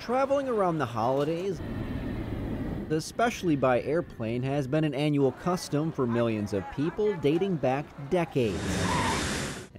Traveling around the holidays, especially by airplane, has been an annual custom for millions of people dating back decades.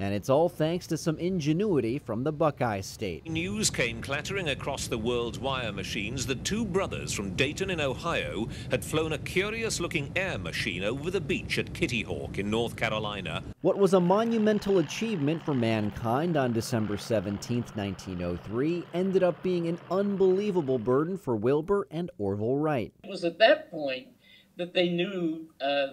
And it's all thanks to some ingenuity from the Buckeye State. News came clattering across the world's wire machines that two brothers from Dayton in Ohio had flown a curious-looking air machine over the beach at Kitty Hawk in North Carolina. What was a monumental achievement for mankind on December 17, 1903, ended up being an unbelievable burden for Wilbur and Orville Wright. It was at that point that they knew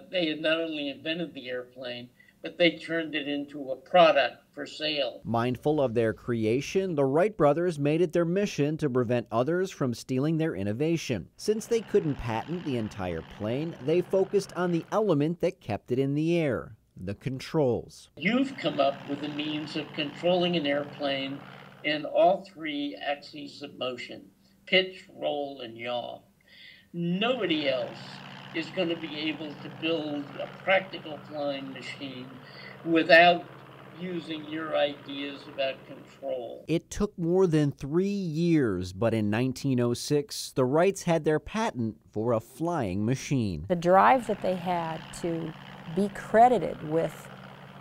they had not only invented the airplane, but they turned it into a product for sale. Mindful of their creation, the Wright brothers made it their mission to prevent others from stealing their innovation. Since they couldn't patent the entire plane, they focused on the element that kept it in the air: the controls. You've come up with a means of controlling an airplane in all three axes of motion: pitch, roll, and yaw. Nobody else is going to be able to build a practical flying machine without using your ideas about control. It took more than 3 years, but in 1906, the Wrights had their patent for a flying machine. The drive that they had to be credited with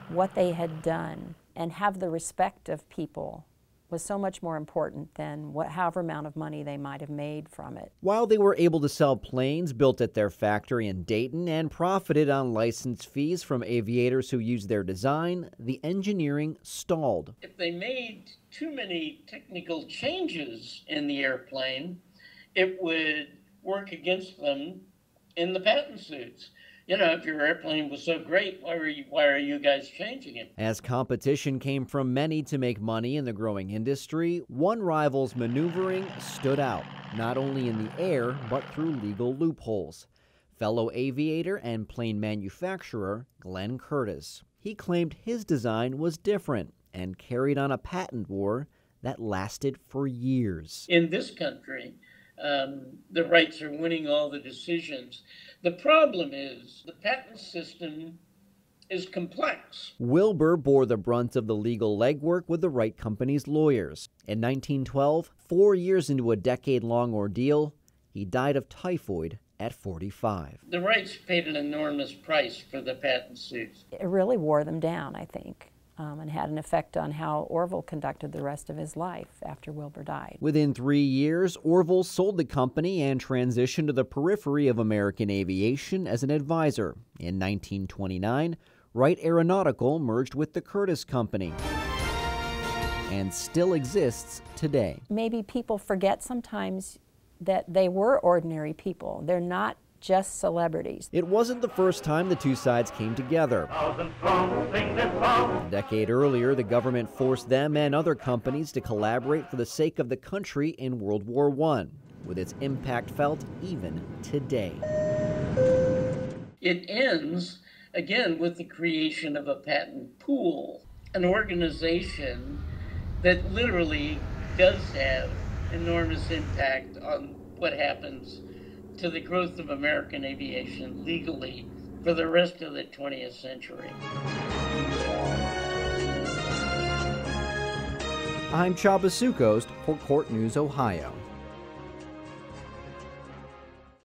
what they had done and have the respect of people was so much more important than however amount of money they might have made from it. While they were able to sell planes built at their factory in Dayton and profited on license fees from aviators who used their design, the engineering stalled. If they made too many technical changes in the airplane, it would work against them in the patent suits. You know, if your airplane was so great, why are you guys changing it? As competition came from many to make money in the growing industry, one rival's maneuvering stood out, not only in the air, but through legal loopholes. Fellow aviator and plane manufacturer Glenn Curtiss. He claimed his design was different and carried on a patent war that lasted for years. In this country, the Wrights are winning all the decisions. The problem is the patent system is complex. Wilbur bore the brunt of the legal legwork with the Wright Company's lawyers. In 1912, 4 years into a decade-long ordeal, he died of typhoid at 45. The Wrights paid an enormous price for the patent suits. It really wore them down, I think. And had an effect on how Orville conducted the rest of his life after Wilbur died. Within 3 years, Orville sold the company and transitioned to the periphery of American aviation as an advisor. In 1929, Wright Aeronautical merged with the Curtiss Company and still exists today. Maybe people forget sometimes that they were ordinary people. They're not just celebrities. It wasn't the first time the two sides came together. A decade earlier, the government forced them and other companies to collaborate for the sake of the country in World War I, with its impact felt even today. It ends, again, with the creation of a patent pool, an organization that literally does have enormous impact on what happens to the growth of American aviation legally for the rest of the 20th century. I'm Chaba Sukos for Court News, Ohio.